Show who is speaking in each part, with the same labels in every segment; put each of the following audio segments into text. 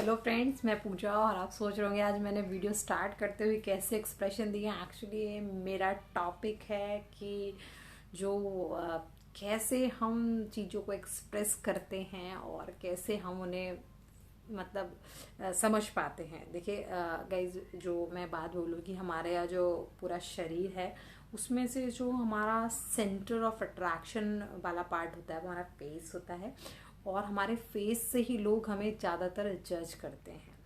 Speaker 1: Hello friends, मैं पूजा और आप सोच रहे होंगे आज मैंने वीडियो स्टार्ट करते हुए कैसे एक्सप्रेशन दिए। एक्चुअली ये मेरा टॉपिक है कि जो कैसे हम चीज़ों को एक्सप्रेस करते हैं और कैसे हम उन्हें मतलब समझ पाते हैं। देखिए गाइज, जो मैं बात बोलूँ कि हमारे यहाँ जो पूरा शरीर है उसमें से जो हमारा सेंटर ऑफ अट्रैक्शन वाला पार्ट होता है वो हमारा फेस होता है। और हमारे फेस से ही लोग हमें ज़्यादातर जज करते हैं,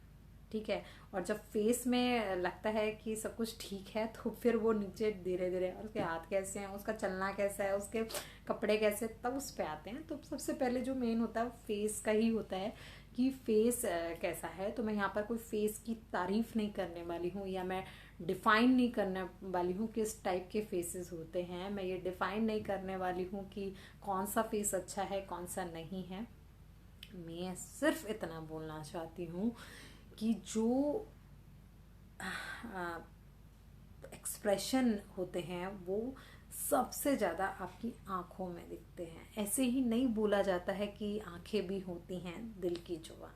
Speaker 1: ठीक है। और जब फेस में लगता है कि सब कुछ ठीक है तो फिर वो नीचे धीरे धीरे, और उसके हाथ कैसे हैं, उसका चलना कैसा है, उसके कपड़े कैसे, तब उस पे आते हैं। तो सबसे पहले जो मेन होता है वो फेस का ही होता है कि फेस कैसा है। तो मैं यहाँ पर कोई फेस की तारीफ नहीं करने वाली हूँ या मैं डिफाइन नहीं करने वाली हूँ किस टाइप के फेसेस होते हैं। मैं ये डिफाइन नहीं करने वाली हूँ कि कौन सा फेस अच्छा है कौन सा नहीं है। मैं सिर्फ इतना बोलना चाहती हूँ कि जो एक्सप्रेशन होते हैं वो सबसे ज़्यादा आपकी आंखों में दिखते हैं। ऐसे ही नहीं बोला जाता है कि आंखें भी होती हैं दिल की जुबां,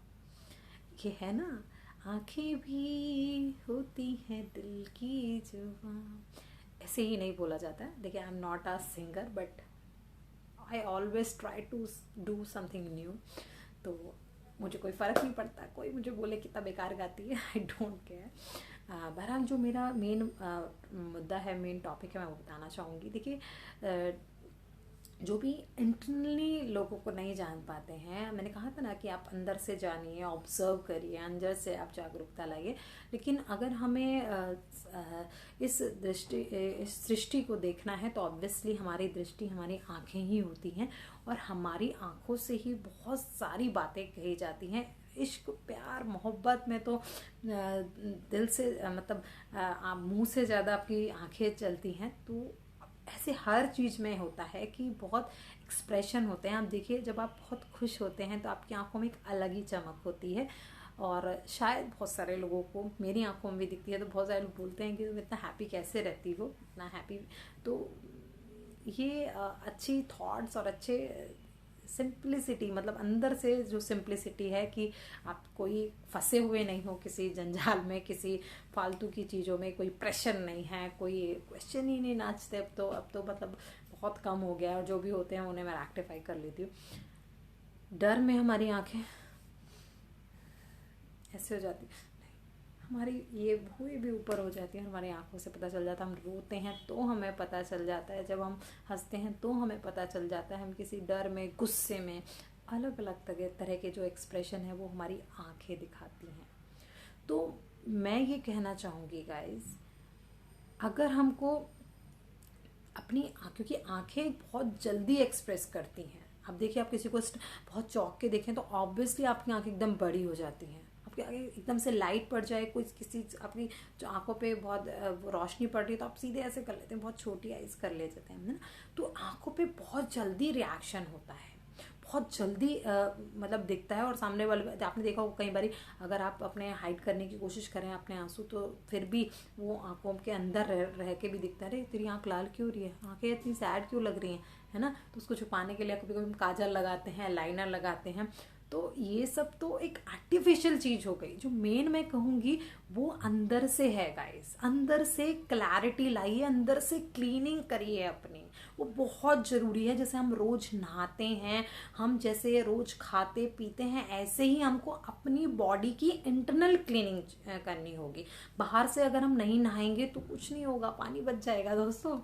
Speaker 1: ये है ना, आंखें भी होती हैं दिल की जुबां। ऐसे ही नहीं बोला जाता है। देखिए, I am not a singer but I always try to do something new. तो मुझे कोई फ़र्क नहीं पड़ता, कोई मुझे बोले कितना बेकार गाती है, आई डोंट केयर। बहरहाल जो मेरा मेन मुद्दा है, मेन टॉपिक है, मैं वो बताना चाहूँगी। देखिए, जो भी इंटरनली लोगों को नहीं जान पाते हैं, मैंने कहा था ना कि आप अंदर से जानिए, ऑब्जर्व करिए, अंदर से आप जागरूकता लाइए। लेकिन अगर हमें इस सृष्टि को देखना है तो ऑब्वियसली हमारी दृष्टि हमारी आंखें ही होती हैं। और हमारी आंखों से ही बहुत सारी बातें कही जाती हैं। इश्क, प्यार, मोहब्बत में तो दिल से मतलब मुंह से ज़्यादा आपकी आंखें चलती हैं। तो ऐसे हर चीज़ में होता है कि बहुत एक्सप्रेशन होते हैं। आप देखिए, जब आप बहुत खुश होते हैं तो आपकी आंखों में एक अलग ही चमक होती है। और शायद बहुत सारे लोगों को, मेरी आंखों में भी दिखती है, तो बहुत सारे लोग बोलते हैं कि तुम इतना हैप्पी कैसे रहती हो, इतना हैप्पी। तो ये अच्छी थॉट्स और अच्छे सिंप्लिसिटी, मतलब अंदर से जो सिंप्लिसिटी है कि आप कोई फंसे हुए नहीं हो किसी जंजाल में, किसी फालतू की चीज़ों में, कोई प्रेशर नहीं है, कोई क्वेश्चन ही नहीं नाचते। अब तो मतलब बहुत कम हो गया, और जो भी होते हैं उन्हें मैं रेक्टिफाई कर लेती हूँ। डर में हमारी आंखें ऐसे हो जाती, हमारी ये भुएं भी ऊपर हो जाती है, हमारी आंखों से पता चल जाता है। हम रोते हैं तो हमें पता चल जाता है, जब हम हंसते हैं तो हमें पता चल जाता है। हम किसी डर में, गुस्से में, अलग अलग तरह के जो एक्सप्रेशन है वो हमारी आंखें दिखाती हैं। तो मैं ये कहना चाहूँगी गाइस, अगर हमको अपनी क्योंकि आंखें बहुत जल्दी एक्सप्रेस करती हैं। अब देखिए, आप किसी को बहुत चौंक के देखें तो ऑब्वियसली आपकी आंखें एकदम बड़ी हो जाती हैं। आपकी आंखें एकदम से लाइट पड़ जाए, कोई किसी आपकी जो आंखों पे बहुत रोशनी पड़ रही है तो आप सीधे ऐसे कर लेते हैं, बहुत छोटी आइज कर लेते हैं, है ना। तो आंखों पे बहुत जल्दी रिएक्शन होता है, बहुत जल्दी मतलब दिखता है। और सामने वाले, आपने देखा हो कई बारी, अगर आप अपने हाइड करने की कोशिश करें अपने आंसू, तो फिर भी वो आंखों के अंदर रह के भी दिखता है, अरे तेरी आंख लाल क्यों रही है, आंखें इतनी सैड क्यों लग रही हैं, है ना। तो उसको छुपाने के लिए कभी कभी हम काजल लगाते हैं, लाइनर लगाते हैं। तो ये सब तो एक आर्टिफिशियल चीज हो गई। जो मेन मैं कहूँगी वो अंदर से है गाइस। अंदर से क्लैरिटी लाइए, अंदर से क्लीनिंग करिए अपनी, वो बहुत जरूरी है। जैसे हम रोज नहाते हैं, हम जैसे रोज खाते पीते हैं, ऐसे ही हमको अपनी बॉडी की इंटरनल क्लीनिंग करनी होगी। बाहर से अगर हम नहीं नहाएंगे तो कुछ नहीं होगा, पानी बच जाएगा दोस्तों।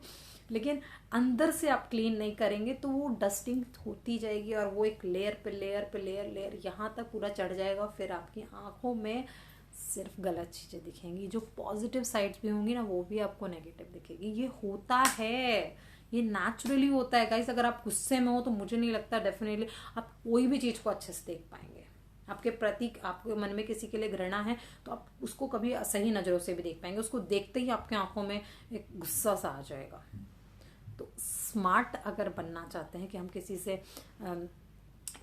Speaker 1: लेकिन अंदर से आप क्लीन नहीं करेंगे तो वो डस्टिंग होती जाएगी, और वो एक लेयर पे लेयर पे लेयर यहाँ तक पूरा चढ़ जाएगा। फिर आपकी आंखों में सिर्फ गलत चीजें दिखेंगी, जो पॉजिटिव साइड्स भी होंगी ना वो भी आपको नेगेटिव दिखेगी। ये होता है, ये नेचुरली होता है गाइस। अगर आप गुस्से में हो तो मुझे नहीं लगता डेफिनेटली आप कोई भी चीज को अच्छे से देख पाएंगे। आपके प्रति, आपके मन में किसी के लिए घृणा है तो आप उसको कभी सही नजरों से भी देख पाएंगे। उसको देखते ही आपकी आंखों में एक गुस्सा सा आ जाएगा। तो स्मार्ट अगर बनना चाहते हैं कि हम किसी से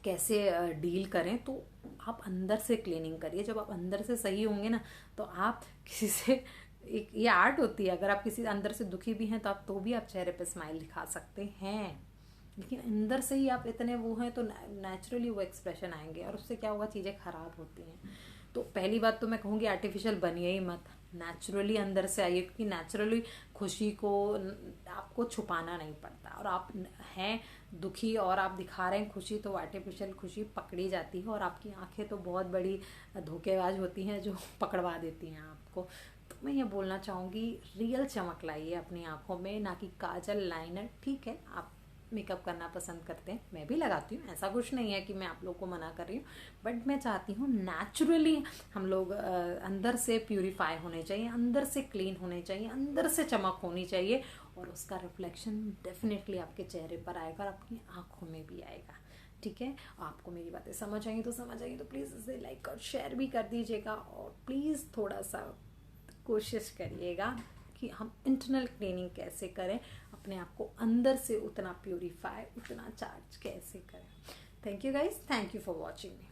Speaker 1: कैसे डील करें, तो आप अंदर से क्लीनिंग करिए। जब आप अंदर से सही होंगे ना तो आप किसी से, एक ये आर्ट होती है, अगर आप किसी अंदर से दुखी भी हैं तो भी आप चेहरे पे स्माइल दिखा सकते हैं। लेकिन अंदर से ही आप इतने वो हैं तो नेचुरली वो एक्सप्रेशन आएंगे, और उससे क्या होगा, चीज़ें खराब होती हैं। तो पहली बात तो मैं कहूँगी आर्टिफिशियल बनिए ही मत, नेचुरली अंदर से आइए, क्योंकि नेचुरली खुशी को आपको छुपाना नहीं पड़ता। और आप हैं दुखी और आप दिखा रहे हैं खुशी, तो आर्टिफिशियल खुशी पकड़ी जाती है, और आपकी आंखें तो बहुत बड़ी धोखेबाज होती हैं जो पकड़वा देती हैं आपको। तो मैं ये बोलना चाहूँगी, रियल चमक लाइए अपनी आंखों में, ना कि काजल लाइनर। ठीक है, आप मेकअप करना पसंद करते हैं, मैं भी लगाती हूँ, ऐसा कुछ नहीं है कि मैं आप लोग को मना कर रही हूँ, बट मैं चाहती हूँ नेचुरली हम लोग अंदर से प्यूरिफाई होने चाहिए, अंदर से क्लीन होने चाहिए, अंदर से चमक होनी चाहिए, और उसका रिफ्लेक्शन डेफिनेटली आपके चेहरे पर आएगा और आपकी आंखों में भी आएगा। ठीक है, आपको मेरी बातें समझ आई तो प्लीज़ इसे लाइक और शेयर भी कर दीजिएगा, और प्लीज़ थोड़ा सा कोशिश करिएगा कि हम इंटरनल क्लीनिंग कैसे करें, अपने आप को अंदर से उतना प्यूरिफाई, उतना चार्ज कैसे करें। Thank you guys, thank you for watching me.